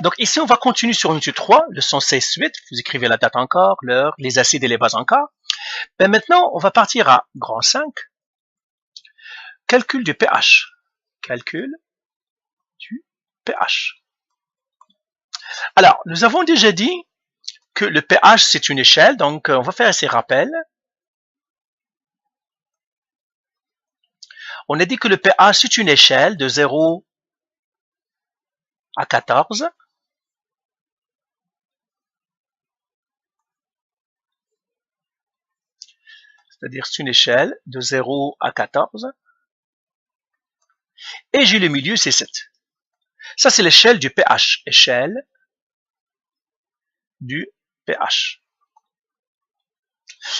Donc ici, on va continuer sur une étude 3, leçon 16-8. Vous écrivez la date encore, l'heure, les acides et les bases encore. Ben maintenant, on va partir à grand 5. Calcul du pH. Calcul du pH. Alors, nous avons déjà dit que le pH, c'est une échelle. Donc, on va faire ces rappels. On a dit que le pH, c'est une échelle de 0 à 14. C'est-à-dire, c'est une échelle de 0 à 14. Et j'ai le milieu, c'est 7. Ça, c'est l'échelle du pH. Échelle du pH.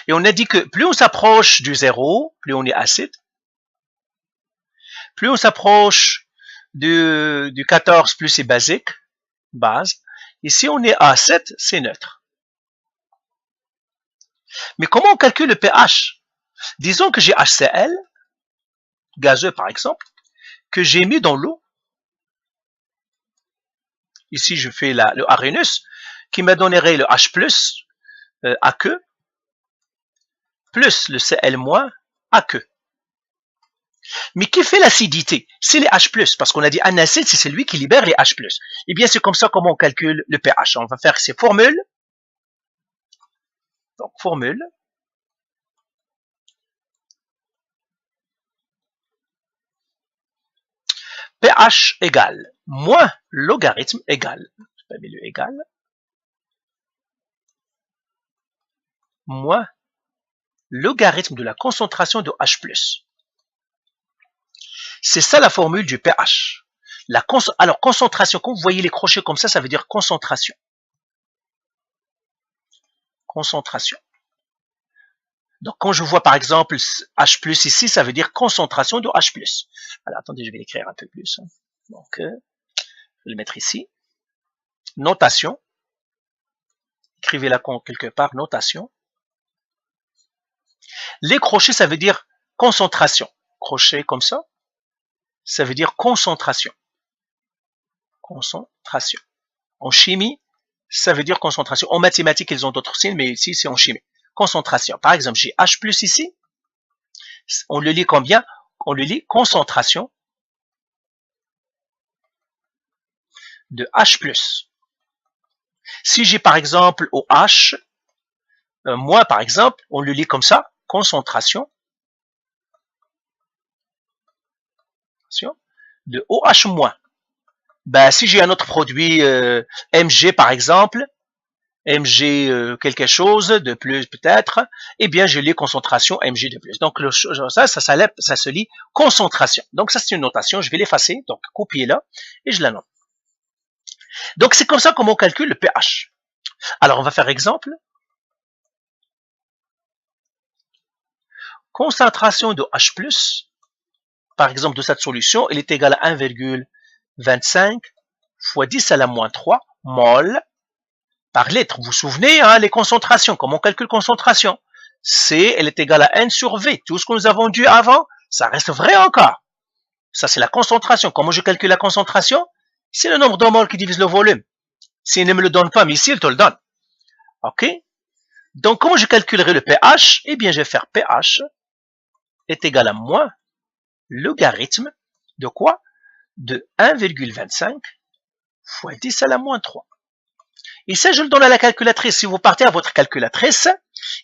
Et on a dit que plus on s'approche du 0, plus on est acide. Plus on s'approche du 14, plus c'est basique, base. Et si on est à 7, c'est neutre. Mais comment on calcule le pH? Disons que j'ai HCl, gazeux par exemple, que j'ai mis dans l'eau. Ici, je fais le Arrhenius, qui me donnerait le H+, aqueux, plus le Cl- aqueux. Mais qui fait l'acidité? C'est les H+, parce qu'on a dit un acide, c'est celui qui libère les H+. Eh bien, c'est comme ça comment on calcule le pH. On va faire ces formules. Donc, formule. pH égale moins logarithme égale, je pas mis le égal, moins logarithme de la concentration de H+. C'est ça la formule du pH. Alors, concentration, quand vous voyez les crochets comme ça veut dire concentration. Concentration. Donc, quand je vois par exemple H+, ici, ça veut dire concentration de H+. Alors, attendez, je vais l'écrire un peu plus. Donc, je vais le mettre ici. Notation. Écrivez-la quelque part, notation. Les crochets, ça veut dire concentration. Crochet comme ça, ça veut dire concentration. Concentration. En chimie, ça veut dire concentration. En mathématiques, ils ont d'autres signes, mais ici, c'est en chimie. Concentration. Par exemple, j'ai H+ ici. On le lit combien? On le lit concentration de H+. Si j'ai par exemple OH, moins par exemple, on le lit comme ça, concentration de OH-. Ben, si j'ai un autre produit Mg par exemple, Mg quelque chose de plus peut-être, eh bien je lis concentration Mg de plus. Donc ça se lit concentration. Donc ça c'est une notation, je vais l'effacer, donc copier là et je la note. Donc c'est comme ça comment on calcule le pH. Alors on va faire exemple. Concentration de H+, par exemple de cette solution, elle est égale à 1,25 fois 10 à la moins 3 mol par litre. Vous vous souvenez, hein, les concentrations, comment on calcule concentration? C, elle est égale à N sur V. Tout ce que nous avons dit avant, ça reste vrai encore. Ça, c'est la concentration. Comment je calcule la concentration? C'est le nombre de moles qui divise le volume. S'il ne me le donne pas, mais ici, il te le donne. OK? Donc, comment je calculerai le pH? Eh bien, je vais faire pH est égal à moins logarithme de quoi? De 1,25 fois 10 à la moins 3. Et ça, je le donne à la calculatrice. Si vous partez à votre calculatrice,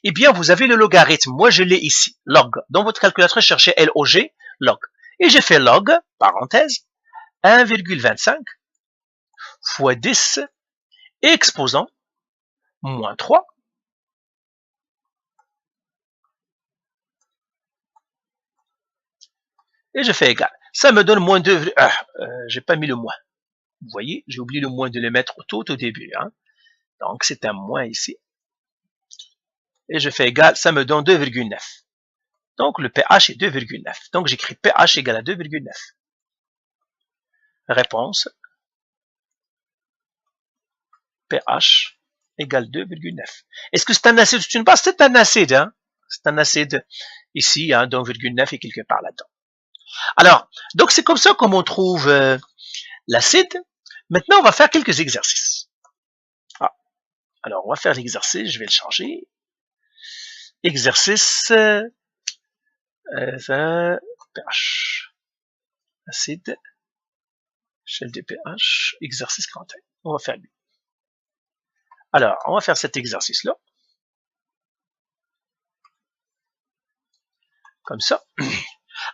eh bien, vous avez le logarithme. Moi, je l'ai ici, log. Dans votre calculatrice, cherchez LOG, log. Et j'ai fait log, parenthèse, 1,25 fois 10 exposant moins 3. Et je fais égal. Ça me donne moins 2. J'ai pas mis le moins. Vous voyez, j'ai oublié le moins de le mettre tout au début. Hein. Donc, c'est un moins ici. Et je fais égal, ça me donne 2,9. Donc, le pH est 2,9. Donc, j'écris pH égale à 2,9. Réponse. pH égale 2,9. Est-ce que c'est un acide ou une base? C'est un acide. Hein? C'est un acide ici, hein, 1,9 et quelque part là-dedans. Alors, donc c'est comme ça qu'on trouve l'acide. Maintenant, on va faire quelques exercices. Ah, alors, on va faire l'exercice, je vais le changer. Exercice pH. Acide, échelle de pH, exercice 41. On va faire lui. Alors, on va faire cet exercice-là. Comme ça.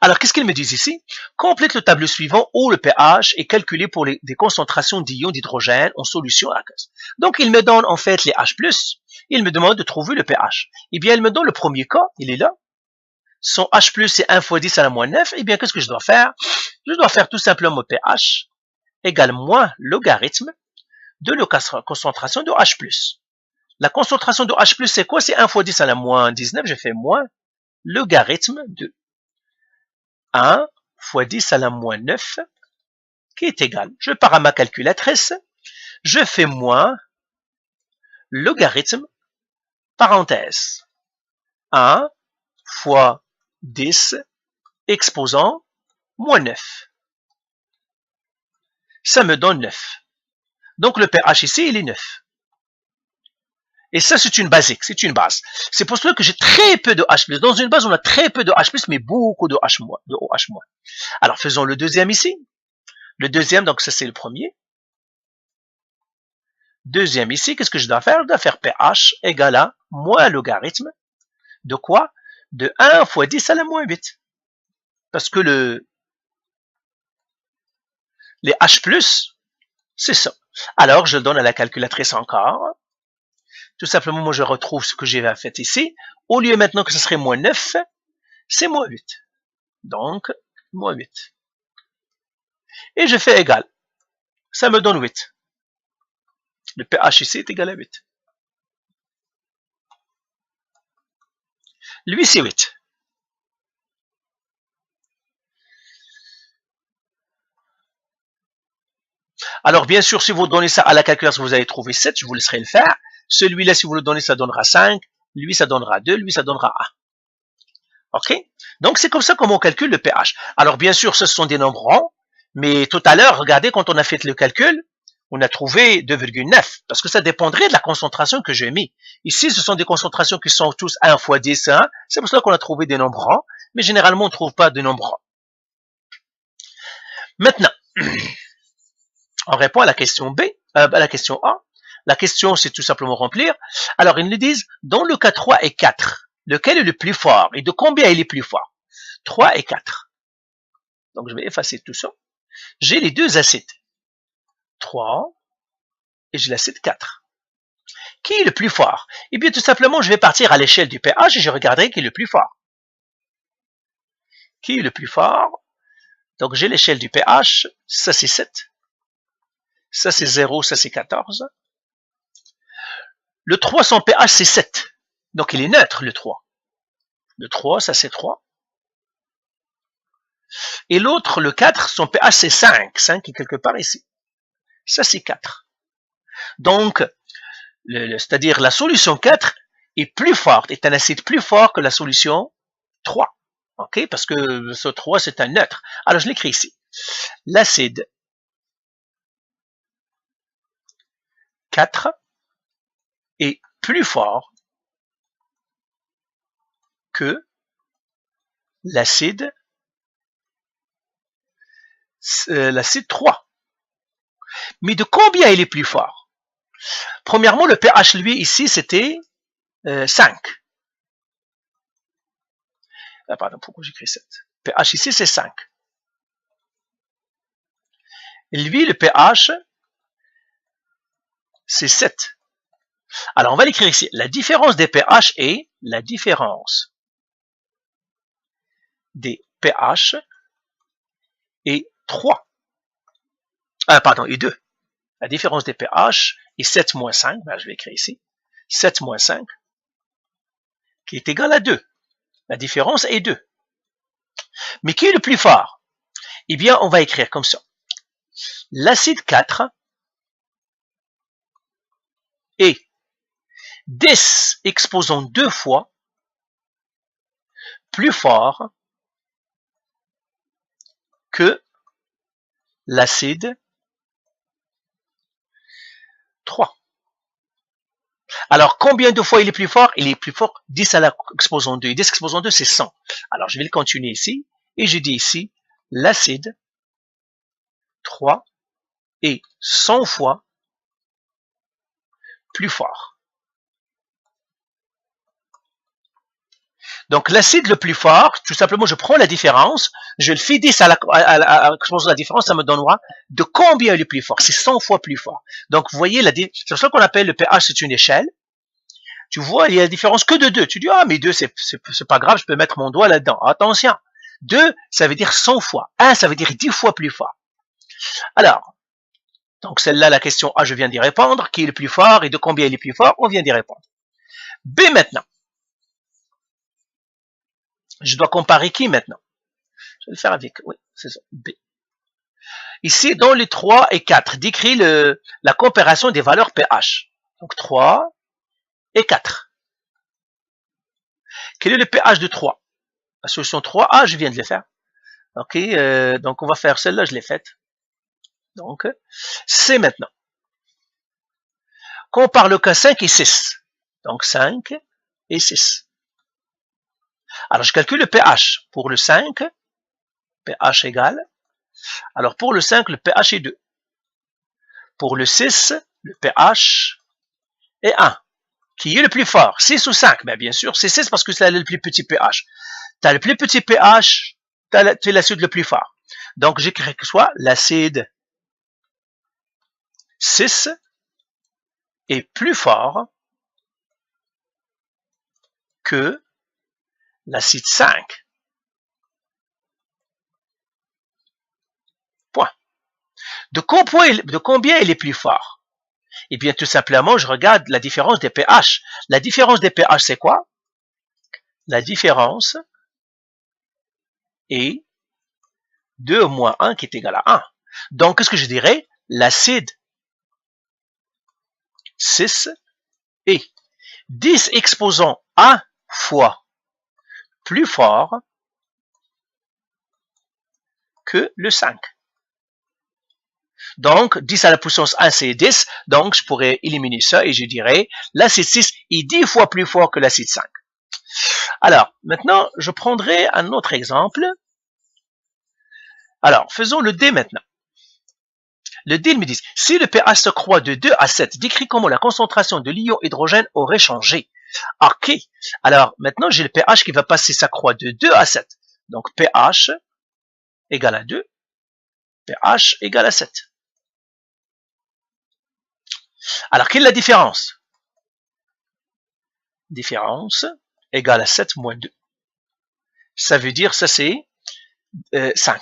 Alors, qu'est-ce qu'ils me disent ici? Complète le tableau suivant où le pH est calculé pour des concentrations d'ions d'hydrogène en solution aqueuse. Donc, il me donne en fait les H+, il me demande de trouver le pH. Eh bien, il me donne le premier cas, il est là. Son H+, c'est 1 fois 10 à la moins 9. Eh bien, qu'est-ce que je dois faire? Je dois faire tout simplement pH égale moins logarithme de la concentration de H+. La concentration de H+, c'est quoi? C'est 1 fois 10 à la moins 19. Je fais moins logarithme de 1 fois 10 à la moins 9, qui est égal. Je pars à ma calculatrice, je fais moins logarithme, parenthèse, 1 fois 10 exposant moins 9. Ça me donne 9. Donc le pH ici, il est 9. Et ça, c'est une basique, c'est une base. C'est pour cela que j'ai très peu de H+. Dans une base, on a très peu de H+, mais beaucoup de OH-. Alors, faisons le deuxième ici. Le deuxième, donc ça, c'est le premier. Deuxième ici, qu'est-ce que je dois faire? Je dois faire pH égale à moins logarithme de quoi? De 1 fois 10 à la moins 8. Parce que les H+, c'est ça. Alors, je le donne à la calculatrice encore. Tout simplement, moi, je retrouve ce que j'ai fait ici. Au lieu maintenant que ce serait moins 9, c'est moins 8. Donc, moins 8. Et je fais égal. Ça me donne 8. Le pH ici est égal à 8. Lui, c'est 8. Alors, bien sûr, si vous donnez ça à la calculatrice, vous allez trouver 7, je vous laisserai le faire. Celui-là, si vous le donnez, ça donnera 5. Lui, ça donnera 2. Lui, ça donnera 1. OK? Donc, c'est comme ça qu'on calcule le pH. Alors, bien sûr, ce sont des nombres ronds. Mais tout à l'heure, regardez, quand on a fait le calcul, on a trouvé 2,9. Parce que ça dépendrait de la concentration que j'ai mis. Ici, ce sont des concentrations qui sont tous 1 fois 10, 1. C'est pour ça qu'on a trouvé des nombres ronds. Mais généralement, on ne trouve pas de nombres ronds. Maintenant, on répond à la question B, à la question A. La question, c'est tout simplement remplir. Alors, ils nous disent, dans le cas 3 et 4, lequel est le plus fort et de combien il est plus fort? 3 et 4. Donc, je vais effacer tout ça. J'ai les deux acides. 3 et j'ai l'acide 4. Qui est le plus fort? Eh bien, tout simplement, je vais partir à l'échelle du pH et je regarderai qui est le plus fort. Qui est le plus fort? Donc, j'ai l'échelle du pH. Ça, c'est 7. Ça, c'est 0. Ça, c'est 14. Le 3, son pH, c'est 7. Donc, il est neutre, le 3. Le 3, ça, c'est 3. Et l'autre, le 4, son pH, c'est 5. 5 est quelque part ici. Ça, c'est 4. Donc, c'est-à-dire la solution 4 est plus forte, est un acide plus fort que la solution 3. OK? Parce que ce 3, c'est un neutre. Alors, je l'écris ici. L'acide 4 est plus fort que l'acide 3. Mais de combien il est plus fort? Premièrement, le pH, lui, ici, c'était 5. Ah, pardon, pourquoi j'écris 7? pH ici, c'est 5. Lui, le pH, c'est 7. Alors, on va l'écrire ici. La différence des pH est la différence des pH est 3. Ah, pardon, et 2. La différence des pH est 7 moins 5. Ben, je vais écrire ici. 7 moins 5, qui est égal à 2. La différence est 2. Mais qui est le plus fort? Eh bien, on va écrire comme ça. L'acide 4 est 10 exposant 2 fois plus fort que l'acide 3. Alors, combien de fois il est plus fort? Il est plus fort 10 à l'exposant 2. 10 exposant 2, c'est 100. Alors, je vais le continuer ici. Et je dis ici, l'acide 3 est 100 fois plus fort. Donc, l'acide le plus fort, tout simplement, je prends la différence, je le fais 10 à la différence, ça me donnera de combien il est plus fort. C'est 100 fois plus fort. Donc, vous voyez, c'est ça qu'on appelle le pH, c'est une échelle. Tu vois, il y a la différence que de 2. Tu dis, ah, mais 2, c'est pas grave, je peux mettre mon doigt là-dedans. Attention. 2, ça veut dire 100 fois. 1, ça veut dire 10 fois plus fort. Alors, donc celle-là, la question A, je viens d'y répondre. Qui est le plus fort et de combien il est plus fort? On vient d'y répondre. B maintenant. Je dois comparer qui maintenant? Je vais le faire avec, oui, c'est ça, B. Ici, dans les 3 et 4, décrit la comparaison des valeurs pH. Donc 3 et 4. Quel est le pH de 3? La solution 3A, je viens de le faire. Ok, donc on va faire celle-là, je l'ai faite. Donc, C maintenant. Compare le cas 5 et 6. Donc 5 et 6. Alors je calcule le pH. Pour le 5, pH égale. Alors pour le 5, le pH est 2. Pour le 6, le pH est 1. Qui est le plus fort? 6 ou 5? Ben, bien sûr, c'est 6 parce que c'est le plus petit pH. Tu as le plus petit pH, tu as l'acide le plus fort. Donc j'écris que soit l'acide 6 est plus fort que l'acide 5. Point. De combien il est plus fort? Eh bien, tout simplement, je regarde la différence des pH. La différence des pH, c'est quoi? La différence est 2 moins 1 qui est égal à 1. Donc, qu'est-ce que je dirais? L'acide 6 est 10 exposant 1 fois plus fort que le 5. Donc, 10 à la puissance 1, c'est 10. Donc, je pourrais éliminer ça et je dirais l'acide 6 est 10 fois plus fort que l'acide 5. Alors, maintenant, je prendrai un autre exemple. Alors, faisons le D maintenant. Le D, il me dit, si le pH se croît de 2 à 7, décrit comment la concentration de l'ion hydrogène aurait changé. Ok. Alors, maintenant, j'ai le pH qui va passer sa croix de 2 à 7. Donc, pH égale à 2. pH égale à 7. Alors, quelle est la différence? Différence égale à 7 moins 2. Ça veut dire, ça c'est 5.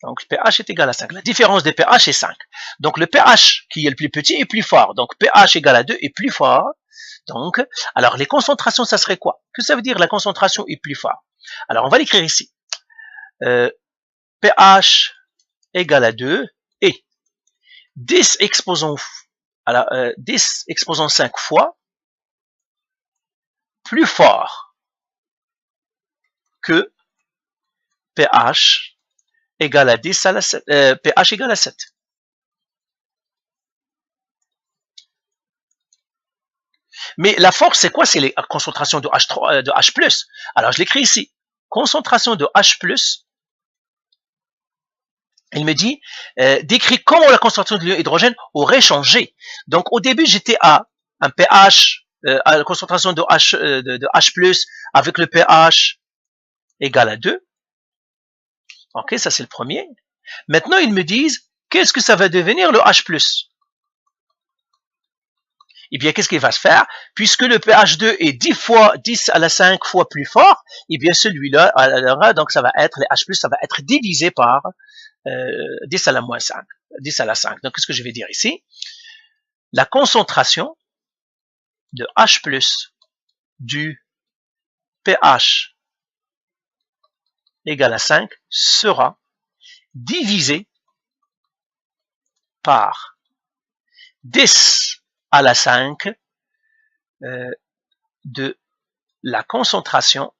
Donc, pH est égal à 5. La différence des pH est 5. Donc, le pH qui est le plus petit est plus fort. Donc, pH égale à 2 est plus fort. Donc, alors, les concentrations, ça serait quoi? Que ça veut dire la concentration est plus fort? Alors, on va l'écrire ici. pH égale à 2 et 10 exposant 5 fois plus fort que pH égale à 10 à la 7, pH égale à 7. Mais la force, c'est quoi? C'est les concentrations de H3, de H+. Alors, je l'écris ici. Concentration de H+, il me dit, décrit comment la concentration de l'hydrogène aurait changé. Donc, au début, j'étais à un pH, à la concentration de H+, avec le pH égal à 2. Ok, ça c'est le premier. Maintenant, ils me disent, qu'est-ce que ça va devenir le H+? Eh bien, qu'est-ce qu'il va se faire? Puisque le pH2 est 10 à la 5 fois plus fort, eh bien, celui-là, donc ça va être, les H+, ça va être divisé par 10 à la moins 5, 10 à la 5. Donc, qu'est-ce que je vais dire ici? La concentration de H+, du pH égale à 5 sera divisée par 10 à la 5 de la concentration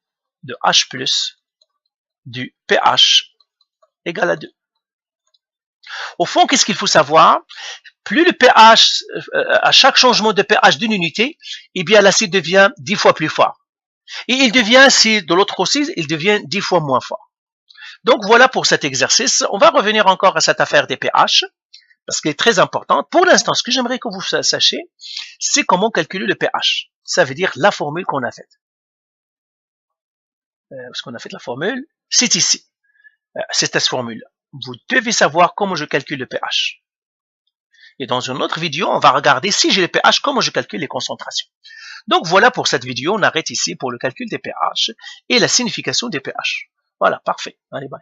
de H+, du pH égale à 2. Au fond, qu'est-ce qu'il faut savoir? Plus le pH, à chaque changement de pH d'une unité, eh bien l'acide devient 10 fois plus fort. Et il devient, si de l'autre aussi, il devient 10 fois moins fort. Donc voilà pour cet exercice. On va revenir encore à cette affaire des pH, parce qu'elle est très importante. Pour l'instant, ce que j'aimerais que vous sachiez, c'est comment calculer le pH. Ça veut dire la formule qu'on a faite. Parce qu'on a fait la formule, c'est ici. C'est cette formule. Vous devez savoir comment je calcule le pH. Et dans une autre vidéo, on va regarder si j'ai le pH, comment je calcule les concentrations. Donc voilà pour cette vidéo, on arrête ici pour le calcul des pH et la signification des pH. Voilà, parfait. Allez, bye.